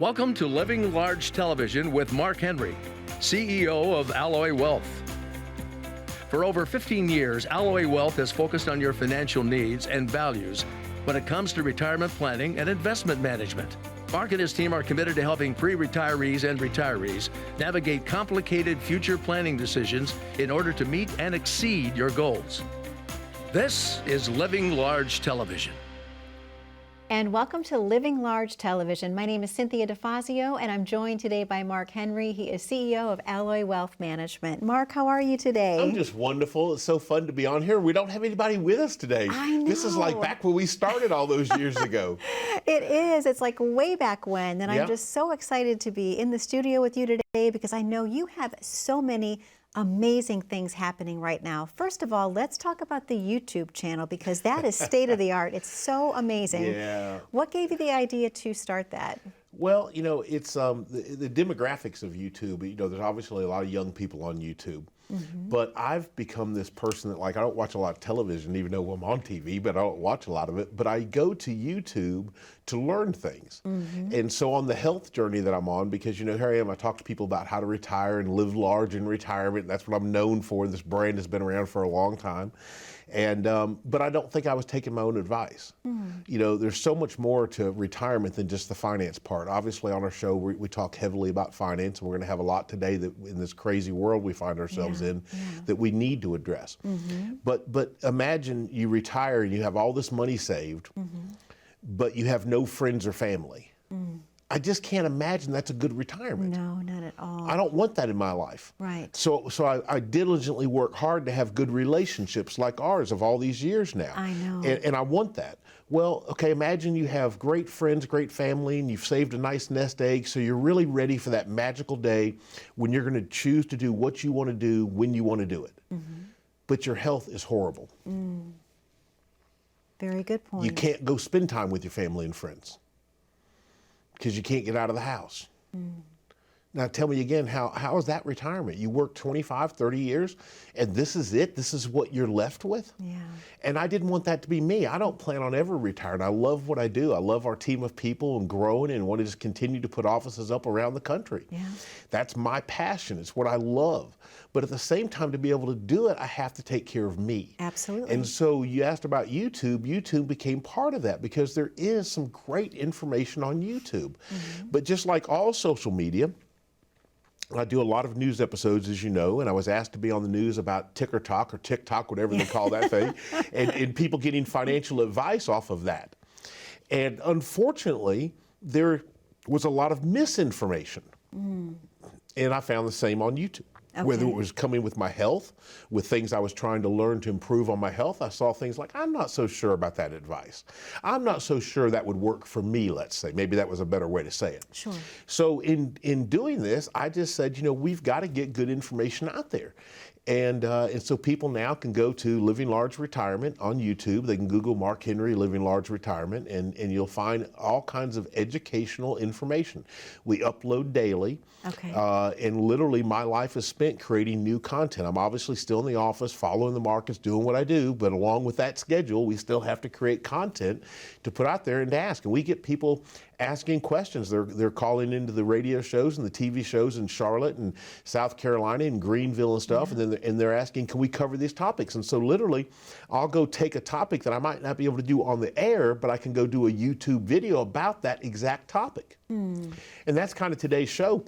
Welcome to Living Large Television with Mark Henry, CEO of Alloy Wealth. For over 15 years, Alloy Wealth has focused on your financial needs and values when it comes to retirement planning and investment management. Mark and his team are committed to helping pre-retirees and retirees navigate complicated future planning decisions in order to meet and exceed your goals. This is Living Large Television. And welcome to Living Large Television. My name is Cynthia DeFazio, and I'm joined today by Mark Henry. He is CEO of Alloy Wealth Management. Mark, how are you today? I'm just wonderful. It's so fun to be on here. We don't have anybody with us today. I know. This is like back when we started all those years ago. It is. It's like way back when. And I'm just so excited to be in the studio with you today because I know you have so many amazing things happening right now. First of all, let's talk about the YouTube channel because that is state of the art. It's so amazing. Yeah. What gave you the idea to start that? Well, you know, it's the demographics of YouTube. You know, there's obviously a lot of young people on YouTube. But I've become this person that, like, I don't watch a lot of television, even though I'm on TV, but I don't watch a lot of it. But I go to YouTube to learn things. And so on the health journey that I'm on, because, you know, here I am, I talk to people about how to retire and live large in retirement. That's what I'm known for. This brand has been around for a long time. And but I don't think I was taking my own advice. You know, there's so much more to retirement than just the finance part. Obviously, on our show, we talk heavily about finance, and we're going to have a lot today that in this crazy world we find ourselves in that we need to address. But imagine you retire and you have all this money saved, but you have no friends or family. I just can't imagine that's a good retirement. No, not at all. I don't want that in my life. Right. So I diligently work hard to have good relationships like ours of all these years now. I know. And I want that. Well, okay, imagine you have great friends, great family, and you've saved a nice nest egg, so you're really ready for that magical day when you're going to choose to do what you want to do when you want to do it. But your health is horrible. Very good point. You can't go spend time with your family and friends because you can't get out of the house. Now tell me again, how is that retirement? You work 25, 30 years, and this is it? This is what you're left with? Yeah. And I didn't want that to be me. I don't plan on ever retiring. I love what I do. I love our team of people and growing and want to just continue to put offices up around the country. Yeah. That's my passion. It's what I love. But at the same time, to be able to do it, I have to take care of me. Absolutely. And so you asked about YouTube. YouTube became part of that because there is some great information on YouTube. But just like all social media, I do a lot of news episodes, as you know, and I was asked to be on the news about Ticker Talk or TikTok, whatever they call that thing, and people getting financial advice off of that. And unfortunately, there was a lot of misinformation. And I found the same on YouTube. Okay. Whether it was coming with my health, with things I was trying to learn to improve on my health, I saw things like, I'm not so sure about that advice. I'm not so sure that would work for me, let's say. Maybe that was a better way to say it. Sure. So in doing this, I just said, you know, we've got to get good information out there. And so people now can go to Living Large Retirement on YouTube. They can Google Mark Henry Living Large Retirement, and you'll find all kinds of educational information. We upload daily. Okay. And literally my life is spent creating new content. I'm obviously still in the office, following the markets, doing what I do, but along with that schedule, we still have to create content to put out there and to ask. And we get people asking questions. They're calling into the radio shows and the TV shows in Charlotte and South Carolina and Greenville and stuff, and then they're asking, can we cover these topics? And so literally, I'll go take a topic that I might not be able to do on the air, but I can go do a YouTube video about that exact topic. And that's kind of today's show.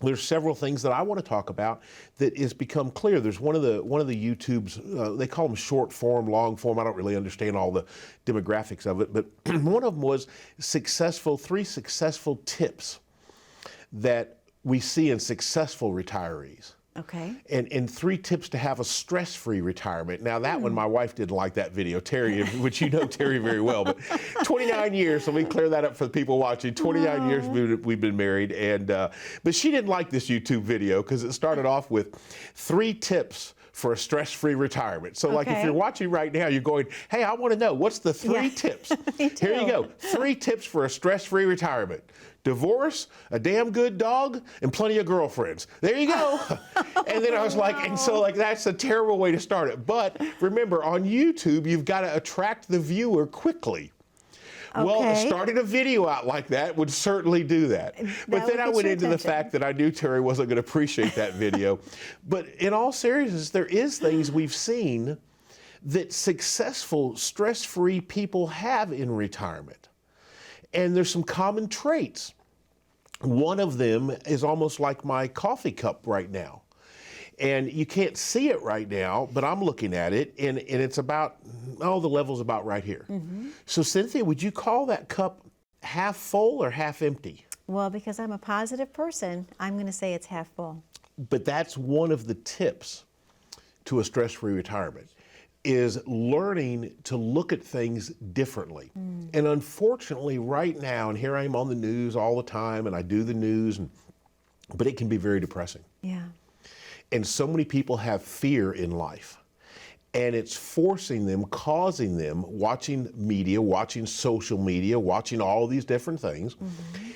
There's several things that I want to talk about that has become clear. There's one of the YouTubes, they call them short form, long form. I don't really understand all the demographics of it, but one of them was three successful tips that we see in successful retirees. Okay. And 3 tips to have a stress-free retirement. Now that one, my wife didn't like that video. Terry, which you know Terry very well, but 29 years, so let me clear that up for the people watching. 29 years we've been married, and but she didn't like this YouTube video because it started off with 3 tips for a stress-free retirement. So like if you're watching right now, you're going, hey, I want to know, what's the 3 tips? Here you go, 3 tips for a stress-free retirement. Divorce, a damn good dog, and plenty of girlfriends. There you go. And then I was like, and so like that's a terrible way to start it. But remember, on YouTube, you've got to attract the viewer quickly. Well, Okay. starting a video out like that would certainly do that. But then would I get went your into the attention. fact that I knew Terry wasn't going to appreciate that video. But in all seriousness, there is things we've seen that successful, stress-free people have in retirement. And there's some common traits. One of them is almost like my coffee cup right now. And you can't see it right now, but I'm looking at it, and it's about, the level's about right here. So Cynthia, would you call that cup half full or half empty? Well, because I'm a positive person, I'm going to say it's half full. But that's one of the tips to a stress-free retirement, is learning to look at things differently. And unfortunately, right now, and here I am on the news all the time, and I do the news, but it can be very depressing. Yeah. And so many people have fear in life, and it's forcing them, causing them, watching media, watching social media, watching all these different things.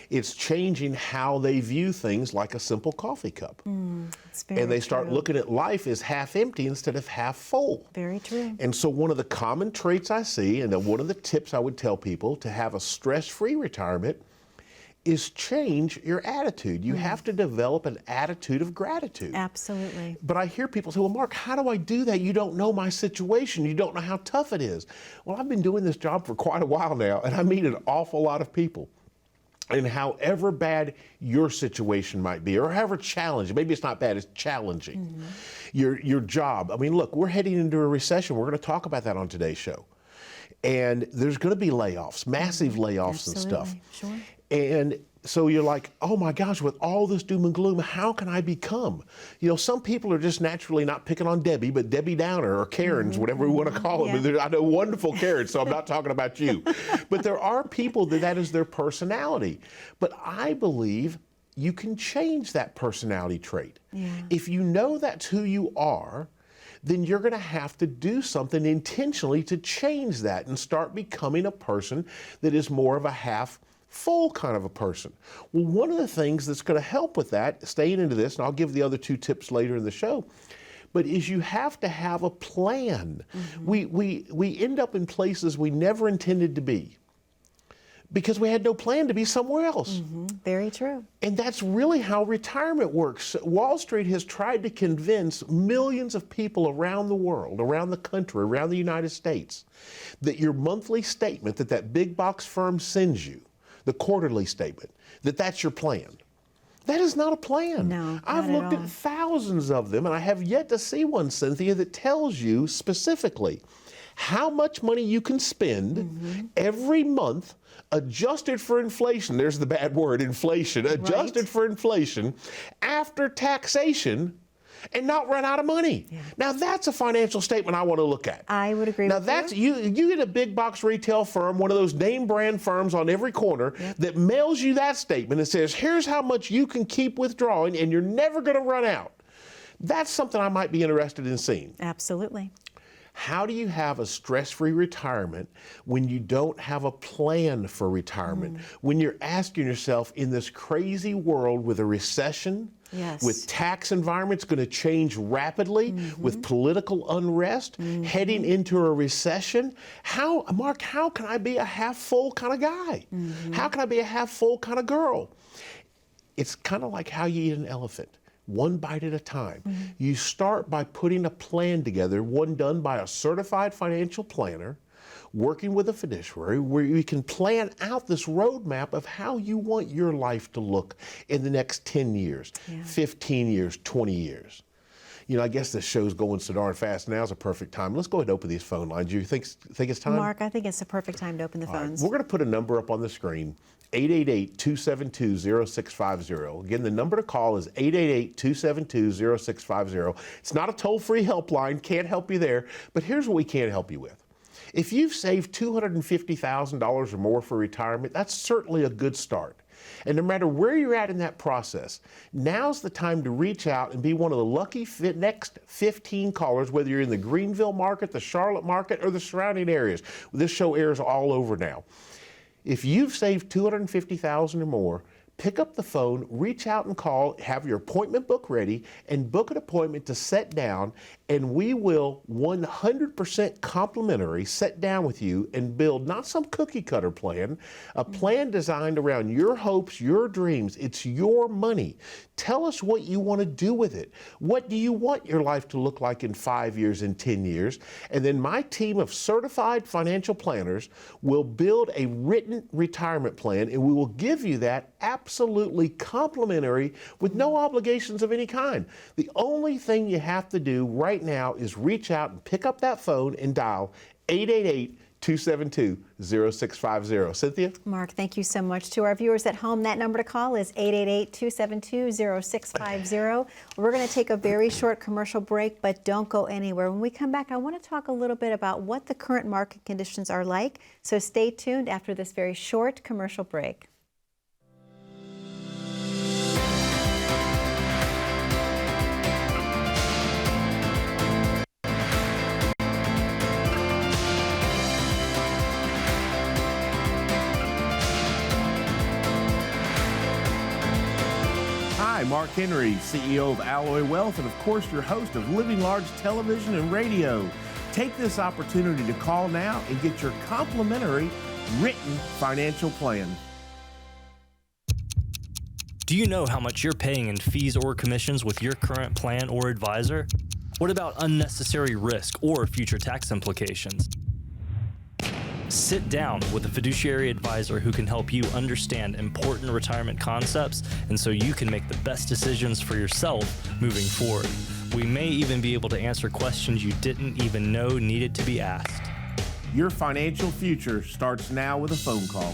It's changing how they view things like a simple coffee cup. It's very And they start true. looking at life as half empty instead of half full. Very true. And so one of the common traits I see, and one of the tips I would tell people to have a stress-free retirement, is change your attitude. You have to develop an attitude of gratitude. Absolutely. But I hear people say, well, Mark, how do I do that? You don't know my situation. You don't know how tough it is. Well, I've been doing this job for quite a while now, and I meet an awful lot of people. And however bad your situation might be, or however challenging, maybe it's not bad, it's challenging. Your job. I mean, look, we're heading into a recession. We're going to talk about that on today's show. And there's going to be layoffs, massive layoffs and stuff. Sure. And so you're like, oh my gosh, with all this doom and gloom, how can I become? Some people are just naturally, not picking on Debbie, but Debbie Downer or Karens, whatever we want to call them. Yeah. I know wonderful Karens, so I'm not talking about you. But there are people that is their personality. But I believe you can change that personality trait. Yeah. If you know that's who you are, then you're going to have to do something intentionally to change that and start becoming a person that is more of a half full kind of a person. Well, one of the things that's going to help with that, staying into this, and I'll give the other two tips later in the show, but is you have to have a plan. We end up in places we never intended to be because we had no plan to be somewhere else. Very true. And that's really how retirement works. Wall Street has tried to convince millions of people around the world, around the country, around the United States, that your monthly statement that big box firm sends you, the quarterly statement, that's your plan. That is not a plan. No, I've not looked at all. at thousands of them, and I have yet to see one, Cynthia, that tells you specifically how much money you can spend every month, adjusted for inflation. There's the bad word, inflation. Adjusted for inflation after taxation, and not run out of money. Yeah. Now that's a financial statement I want to look at. I would agree Now with that's you. you get a big box retail firm, one of those name brand firms on every corner that mails you that statement and says, here's how much you can keep withdrawing and you're never going to run out. That's something I might be interested in seeing. Absolutely. How do you have a stress-free retirement when you don't have a plan for retirement? When you're asking yourself, in this crazy world with a recession, Yes. with tax environments going to change rapidly, with political unrest, heading into a recession, Mark, how can I be a half-full kind of guy? How can I be a half-full kind of girl? It's kind of like how you eat an elephant. One bite at a time. You start by putting a plan together, one done by a certified financial planner, working with a fiduciary, where you can plan out this roadmap of how you want your life to look in the next 10 years, 15 years, 20 years. I guess this show's going so darn fast. Now's a perfect time. Let's go ahead and open these phone lines. You think it's time? Mark, I think it's the perfect time to open the All right. phones. We're going to put a number up on the screen, 888-272-0650. Again, the number to call is 888-272-0650. It's not a toll-free helpline, can't help you there, but here's what we can help you with. If you've saved $250,000 or more for retirement, that's certainly a good start. And no matter where you're at in that process, now's the time to reach out and be one of the lucky next 15 callers, whether you're in the Greenville market, the Charlotte market, or the surrounding areas. This show airs all over now. If you've saved $250,000 or more, pick up the phone, reach out and call, have your appointment book ready, and book an appointment to sit down, and we will 100% complimentary sit down with you and build not some cookie cutter plan, a plan designed around your hopes, your dreams. It's your money. Tell us what you want to do with it. What do you want your life to look like in 5 years, in 10 years? And then my team of certified financial planners will build a written retirement plan, and we will give you that absolutely complimentary with no obligations of any kind. The only thing you have to do right now is reach out and pick up that phone and dial 888-272-0650. Cynthia? Mark, thank you so much. To our viewers at home, that number to call is 888-272-0650. We're going to take a very short commercial break, but don't go anywhere. When we come back, I want to talk a little bit about what the current market conditions are like. So stay tuned after this very short commercial break. Hi, Mark Henry, CEO of Alloy Wealth, and of course your host of Living Large Television and Radio. Take this opportunity to call now and get your complimentary written financial plan. Do you know how much you're paying in fees or commissions with your current plan or advisor? What about unnecessary risk or future tax implications? Sit down with a fiduciary advisor who can help you understand important retirement concepts, and so you can make the best decisions for yourself moving forward. We may even be able to answer questions you didn't even know needed to be asked. Your financial future starts now with a phone call.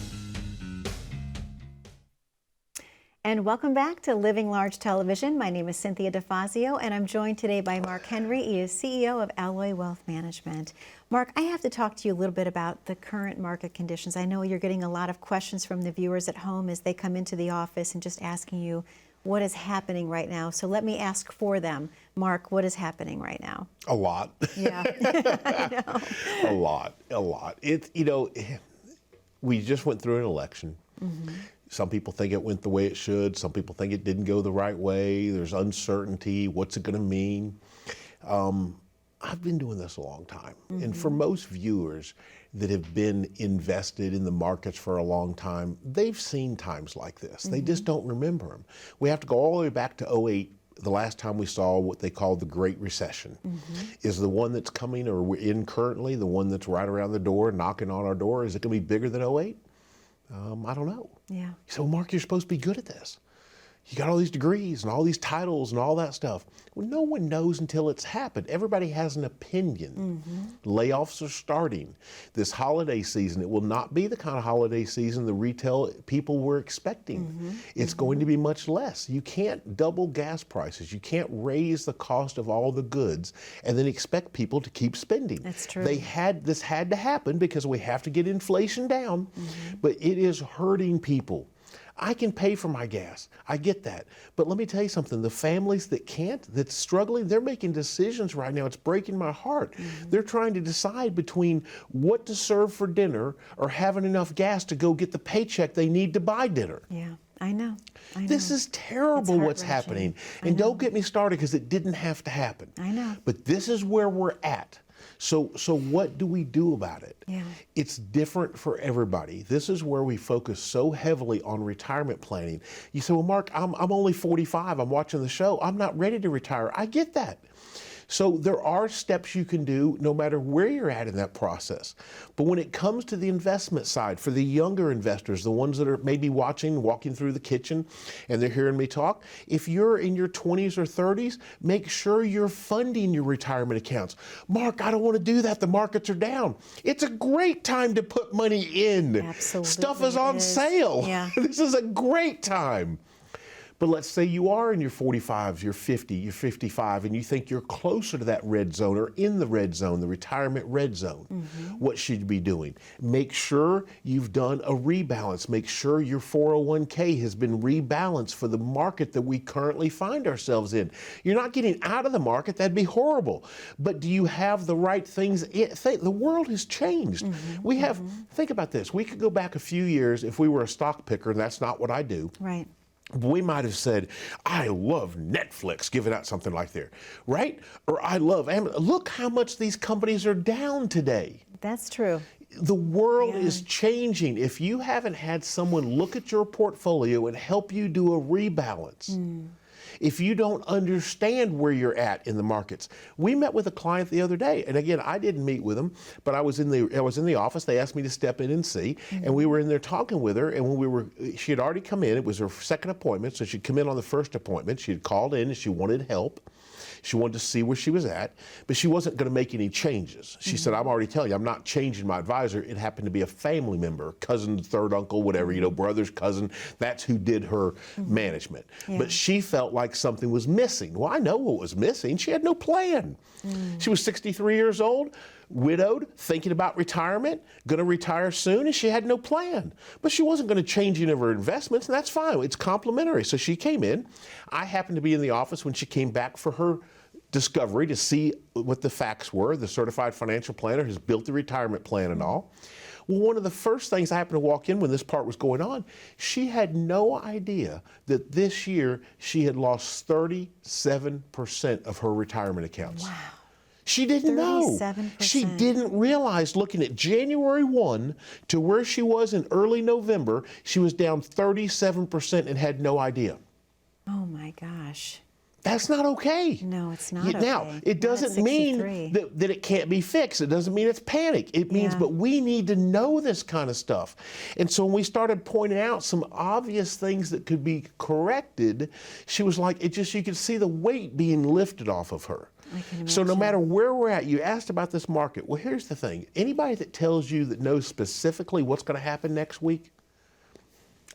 And welcome back to Living Large Television. My name is Cynthia DeFazio, and I'm joined today by Mark Henry. He is CEO of Alloy Wealth Management. Mark, I have to talk to you a little bit about the current market conditions. I know you're getting a lot of questions from the viewers at home as they come into the office and just asking you what is happening right now. So let me ask for them. Mark, what is happening right now? A lot. Yeah, I know. A lot. It's, we just went through an election. Mm-hmm. Some people think it went the way it should. Some people think it didn't go the right way. There's uncertainty. What's it going to mean? I've been doing this a long time. Mm-hmm. And for most viewers that have been invested in the markets for a long time, they've seen times like this. Mm-hmm. They just don't remember them. We have to go all the way back to 2008. The last time we saw what they call the Great Recession. Mm-hmm. Is the one that's coming or we're in currently, the one that's right around the door, knocking on our door, is it going to be bigger than 2008? I don't know. Yeah. So, Mark, you're supposed to be good at this. You got all these degrees and all these titles and all that stuff. Well, no one knows until it's happened. Everybody has an opinion. Mm-hmm. Layoffs are starting. This holiday season, it will not be the kind of holiday season the retail people were expecting. Mm-hmm. It's mm-hmm. going to be much less. You can't double gas prices. You can't raise the cost of all the goods and then expect people to keep spending. That's true. This had to happen because we have to get inflation down, mm-hmm. but it is hurting people. I can pay for my gas. I get that. But let me tell you something. The families that can't, that's struggling, they're making decisions right now. It's breaking my heart. Mm-hmm. They're trying to decide between what to serve for dinner or having enough gas to go get the paycheck they need to buy dinner. Yeah, I know. This is terrible what's happening. And don't get me started because it didn't have to happen. I know. But this is where we're at. So what do we do about it? Yeah. It's different for everybody. This is where we focus so heavily on retirement planning. You say, well, Mark, I'm only 45. I'm watching the show. I'm not ready to retire. I get that. So there are steps you can do no matter where you're at in that process. But when it comes to the investment side, for the younger investors, the ones that are maybe walking through the kitchen and they're hearing me talk, if you're in your 20s or 30s, make sure you're funding your retirement accounts. Mark, I don't want to do that. The markets are down. It's a great time to put money in. Absolutely. Stuff is on sale. Yeah. This is a great time. But let's say you are in your 45s, you're 50, you're 55, and you think you're closer to that red zone or in the red zone, the retirement red zone. What should you be doing? Make sure you've done a rebalance. Make sure your 401k has been rebalanced for the market that we currently find ourselves in. You're not getting out of the market, that'd be horrible. But do you have the right things? The world has changed. We have, think about this, we could go back a few years if we were a stock picker, and that's not what I do. Right. We might have said, I love Netflix, giving out something like that, right? Or I love Amazon. Look how much these companies are down today. That's true. The world is changing. If you haven't had someone look at your portfolio and help you do a rebalance, if you don't understand where you're at in the markets. We met with a client the other day, and again, I didn't meet with them, but I was in the office. They asked me to step in and see, and we were in there talking with her, and she had already come in. It was her second appointment, so she'd come in on the first appointment. She had called in and she wanted help. She wanted to see where she was at, but she wasn't going to make any changes. She said, I'm already telling you, I'm not changing my advisor. It happened to be a family member, cousin, third uncle, whatever, brother's cousin. That's who did her management. But she felt like something was missing. Well, I know what was missing. She had no plan. She was 63 years old, widowed, thinking about retirement, going to retire soon, and she had no plan. But she wasn't going to change any of her investments, and that's fine. It's complimentary. So she came in. I happened to be in the office when she came back for her discovery to see what the facts were. The certified financial planner has built the retirement plan and all. Well, one of the first things I happened to walk in when this part was going on, she had no idea that this year she had lost 37% of her retirement accounts. Wow. She didn't know. 37%. She didn't realize, looking at January 1 to where she was in early November, she was down 37% and had no idea. Oh my gosh. That's not okay. No, it's not okay. Now, it doesn't mean that it can't be fixed. It doesn't mean it's panic. It means, but we need to know this kind of stuff. And so when we started pointing out some obvious things that could be corrected, she was like, you could see the weight being lifted off of her. So no matter where we're at, you asked about this market. Well, here's the thing. Anybody that tells you that knows specifically what's going to happen next week,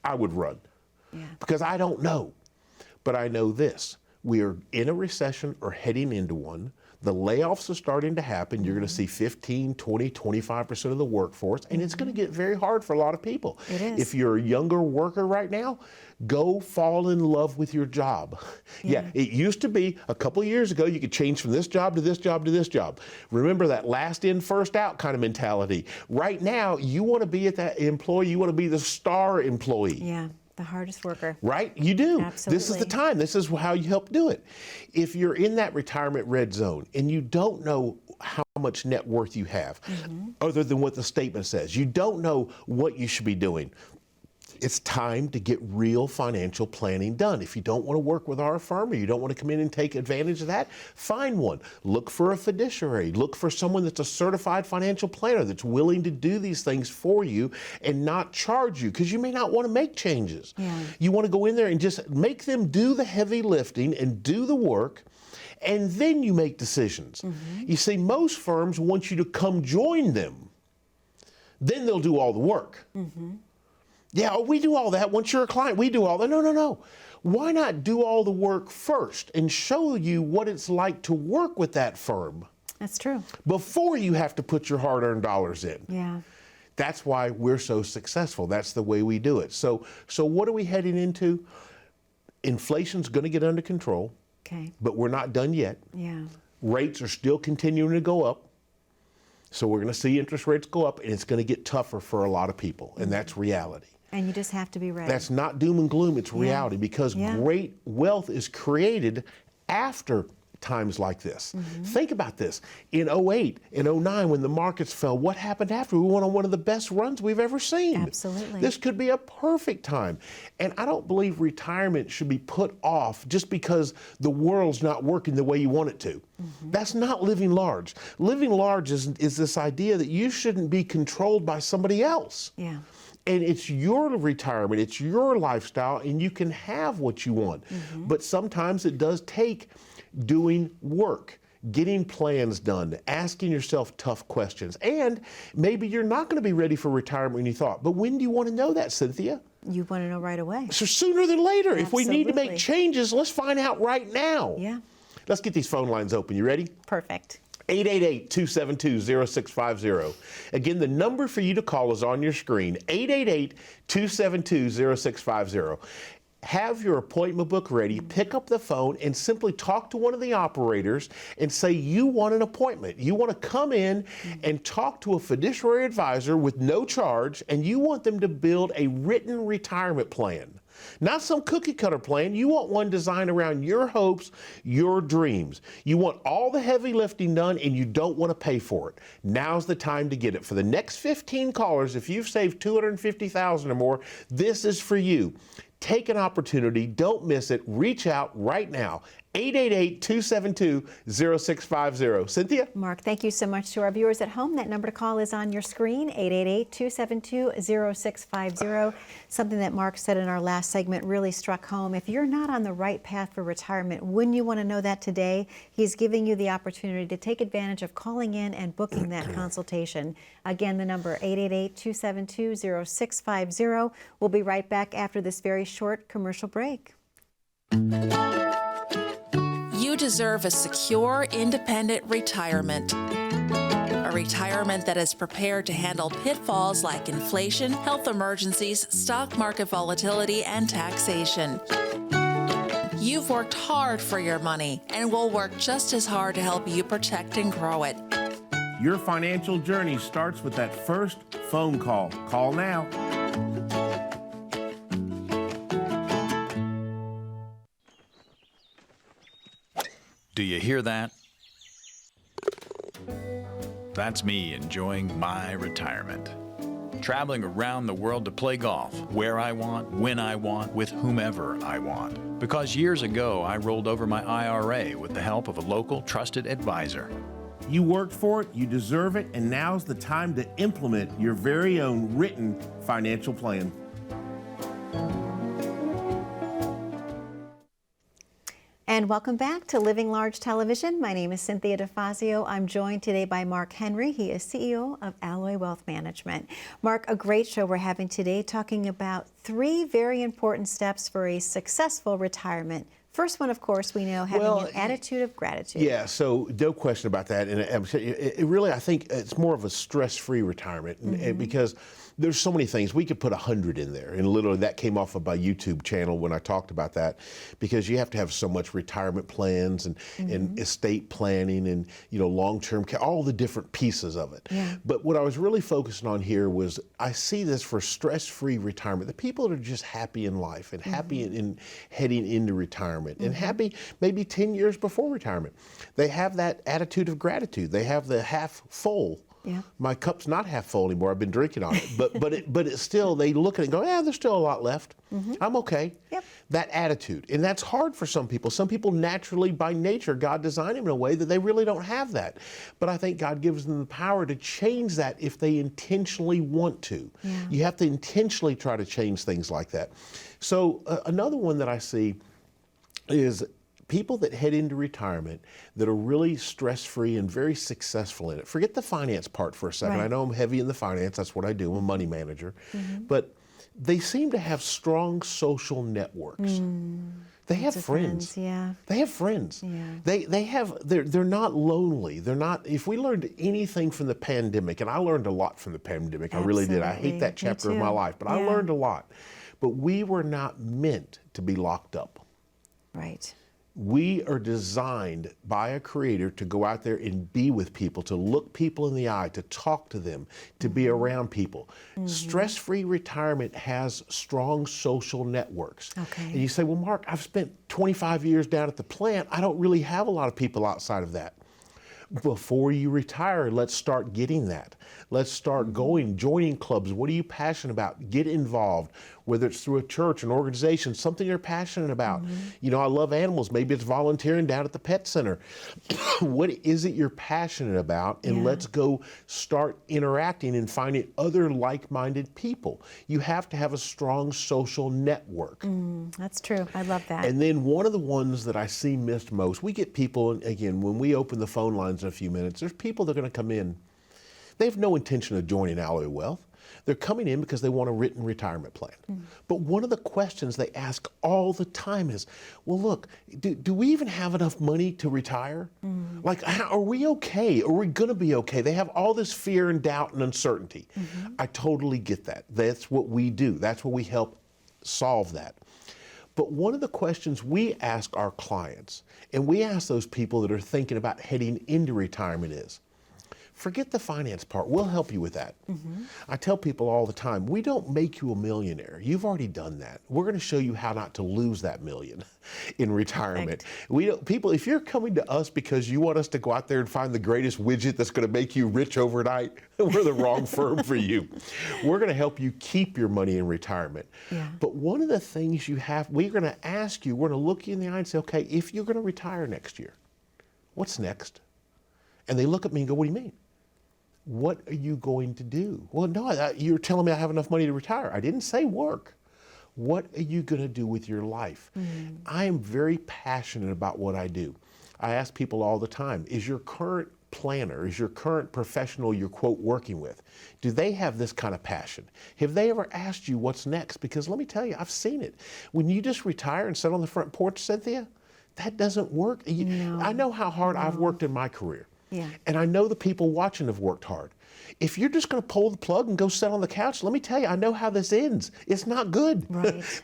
I would run. Because I don't know. But I know this. We are in a recession or heading into one. The layoffs are starting to happen. You're going to see 15, 20, 25% of the workforce, and it's going to get very hard for a lot of people. It is. If you're a younger worker right now, go fall in love with your job. It used to be a couple of years ago, you could change from this job to this job to this job. Remember that last in, first out kind of mentality. Right now, you want to be at that employee, you want to be the star employee. Yeah. The hardest worker. Right? You do. Absolutely. This is the time. This is how you help do it. If you're in that retirement red zone and you don't know how much net worth you have, other than what the statement says, you don't know what you should be doing, it's time to get real financial planning done. If you don't want to work with our firm or you don't want to come in and take advantage of that, find one. Look for a fiduciary. Look for someone that's a certified financial planner that's willing to do these things for you and not charge you, because you may not want to make changes. You want to go in there and just make them do the heavy lifting and do the work, and then you make decisions. You see, most firms want you to come join them. Then they'll do all the work. Yeah, we do all that. Once you're a client, we do all that. No. Why not do all the work first and show you what it's like to work with that firm? That's true. Before you have to put your hard-earned dollars in. Yeah. That's why we're so successful. That's the way we do it. So what are we heading into? Inflation's going to get under control. Okay. But we're not done yet. Yeah. Rates are still continuing to go up. So we're going to see interest rates go up, and it's going to get tougher for a lot of people, and that's reality. And you just have to be ready. That's not doom and gloom, it's reality, because great wealth is created after times like this. Think about this. In 08 and 09, when the markets fell, what happened after? We went on one of the best runs we've ever seen. Absolutely. This could be a perfect time. And I don't believe retirement should be put off just because the world's not working the way you want it to. That's not living large. Living large is this idea that you shouldn't be controlled by somebody else. Yeah. And it's your retirement, it's your lifestyle, and you can have what you want. But sometimes it does take doing work, getting plans done, asking yourself tough questions. And maybe you're not going to be ready for retirement when you thought. But when do you want to know that, Cynthia? You want to know right away. So sooner than later. Absolutely. If we need to make changes, let's find out right now. Yeah. Let's get these phone lines open. You ready? Perfect. 888-272-0650. Again, the number for you to call is on your screen, 888-272-0650. Have your appointment book ready, pick up the phone, and simply talk to one of the operators and say you want an appointment. You want to come in and talk to a fiduciary advisor with no charge, and you want them to build a written retirement plan. Not some cookie cutter plan. You want one designed around your hopes, your dreams. You want all the heavy lifting done and you don't want to pay for it. Now's the time to get it. For the next 15 callers, if you've saved $250,000 or more, this is for you. Take an opportunity. Don't miss it. Reach out right now. 888-272-0650. Cynthia? Mark, thank you so much to our viewers at home. That number to call is on your screen, 888-272-0650. Something that Mark said in our last segment really struck home. If you're not on the right path for retirement, wouldn't you want to know that today? He's giving you the opportunity to take advantage of calling in and booking that consultation. Again, the number 888-272-0650. We'll be right back after this very short commercial break. You deserve a secure, independent retirement. A retirement that is prepared to handle pitfalls like inflation, health emergencies, stock market volatility, and taxation. You've worked hard for your money and will work just as hard to help you protect and grow it. Your financial journey starts with that first phone call. Call now. Do you hear that? That's me enjoying my retirement. Traveling around the world to play golf, where I want, when I want, with whomever I want. Because years ago, I rolled over my IRA with the help of a local trusted advisor. You worked for it, you deserve it, and now's the time to implement your very own written financial plan. And welcome back to Living Large Television. My name is Cynthia DeFazio. I'm joined today by Mark Henry. He is CEO of Alloy Wealth Management. Mark, a great show we're having today, talking about 3 very important steps for a successful retirement. First one, of course, we know, having an attitude of gratitude. Yeah, so no question about that. And it really, I think it's more of a stress-free retirement because there's so many things. We could put 100 in there, and literally that came off of my YouTube channel when I talked about that, because you have to have so much retirement plans and estate planning and long-term care, all the different pieces of it. Yeah. But what I was really focusing on here was I see this for stress-free retirement. The people that are just happy in life and happy in heading into retirement and happy maybe 10 years before retirement. They have that attitude of gratitude. They have the half full. Yeah. My cup's not half full anymore. I've been drinking on it, but it's still, they look at it and go, yeah, there's still a lot left. I'm okay. Yep. That attitude, and that's hard for some people. Some people naturally, by nature, God designed them in a way that they really don't have that. But I think God gives them the power to change that if they intentionally want to. Yeah. You have to intentionally try to change things like that. So another one that I see is people that head into retirement that are really stress-free and very successful in it. Forget the finance part for a second. Right. I know I'm heavy in the finance. That's what I do. I'm a money manager. But they seem to have strong social networks. They have friends. Yeah. They have friends. Yeah. They're not lonely. They're not, if we learned anything from the pandemic, and I learned a lot from the pandemic, I really did. I hate that chapter of my life, but I learned a lot. But we were not meant to be locked up. Right. We are designed by a creator to go out there and be with people, to look people in the eye, to talk to them, to be around people. Stress-free retirement has strong social networks. Okay. And you say, well, Mark, I've spent 25 years down at the plant. I don't really have a lot of people outside of that. Before you retire, let's start getting that. Let's start going, joining clubs. What are you passionate about? Get involved, whether it's through a church, an organization, something you're passionate about. I love animals. Maybe it's volunteering down at the pet center. What is it you're passionate about? And let's go start interacting and finding other like-minded people. You have to have a strong social network. That's true. I love that. And then one of the ones that I see missed most, we get people, and again, when we open the phone lines in a few minutes, there's people that are going to come in. They have no intention of joining Alloy Wealth. They're coming in because they want a written retirement plan. But one of the questions they ask all the time is, well, look, do we even have enough money to retire? Like, are we okay? Are we going to be okay? They have all this fear and doubt and uncertainty. I totally get that. That's what we do. That's what we help solve that. But one of the questions we ask our clients, and we ask those people that are thinking about heading into retirement is, forget the finance part. We'll help you with that. I tell people all the time, we don't make you a millionaire. You've already done that. We're going to show you how not to lose that million in retirement. We don't, people, if you're coming to us because you want us to go out there and find the greatest widget that's going to make you rich overnight, we're the wrong firm for you. We're going to help you keep your money in retirement. But one of the things you have, we're going to ask you, we're going to look you in the eye and say, okay, if you're going to retire next year, what's next? And they look at me and go, what do you mean? What are you going to do? Well, no, you're telling me I have enough money to retire. I didn't say work. What are you going to do with your life? I am very passionate about what I do. I ask people all the time, is your current planner, is your current professional you're, quote, working with, do they have this kind of passion? Have they ever asked you what's next? Because let me tell you, I've seen it. When you just retire and sit on the front porch, Cynthia, that doesn't work. I know how hard I've worked in my career. And I know the people watching have worked hard. If you're just going to pull the plug and go sit on the couch, let me tell you, I know how this ends. It's not good.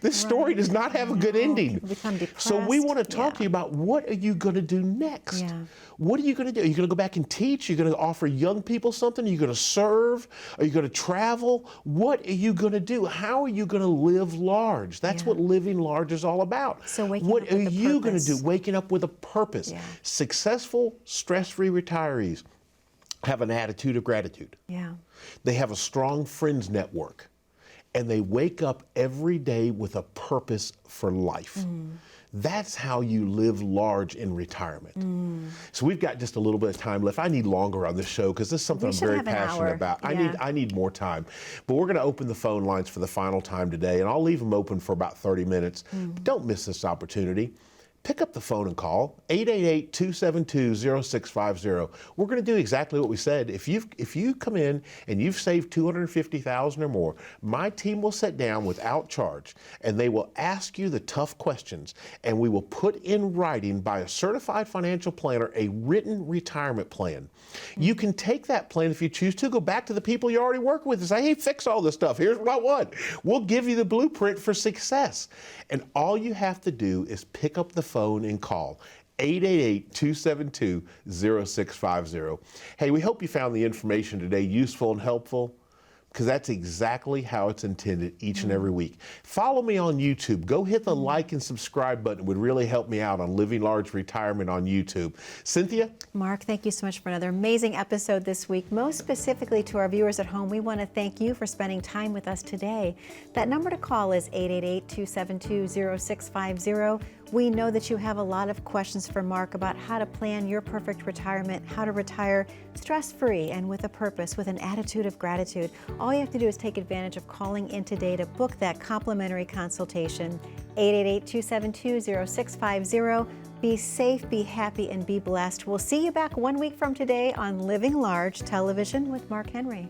This story does not have a good ending. So we want to talk to you about, what are you going to do next? What are you going to do? Are you going to go back and teach? Are you going to offer young people something? Are you going to serve? Are you going to travel? What are you going to do? How are you going to live large? That's what living large is all about. So what are you going to do? Waking up with a purpose. Successful, stress-free retirees have an attitude of gratitude. They have a strong friends network, and they wake up every day with a purpose for life. That's how you live large in retirement. So we've got just a little bit of time left. I need longer on this show because this is something I'm very passionate about. I need more time. But we're going to open the phone lines for the final time today, and I'll leave them open for about 30 minutes. But don't miss this opportunity. Pick up the phone and call 888-272-0650. We're going to do exactly what we said. If you come in and you've saved $250,000 or more, my team will sit down without charge, and they will ask you the tough questions, and we will put in writing by a certified financial planner a written retirement plan. You can take that plan, if you choose to, go back to the people you already work with and say, hey, fix all this stuff. Here's what I want. We'll give you the blueprint for success. And all you have to do is pick up the phone and call 888-272-0650. Hey, we hope you found the information today useful and helpful, because that's exactly how it's intended each and every week. Follow me on YouTube. Go hit the like and subscribe button. It would really help me out on Living Large Retirement on YouTube. Cynthia? Mark, thank you so much for another amazing episode this week. Most specifically to our viewers at home, we want to thank you for spending time with us today. That number to call is 888-272-0650. We know that you have a lot of questions for Mark about how to plan your perfect retirement, how to retire stress-free and with a purpose, with an attitude of gratitude. All you have to do is take advantage of calling in today to book that complimentary consultation. 888-272-0650. Be safe, be happy, and be blessed. We'll see you back 1 week from today on Living Large Television with Mark Henry.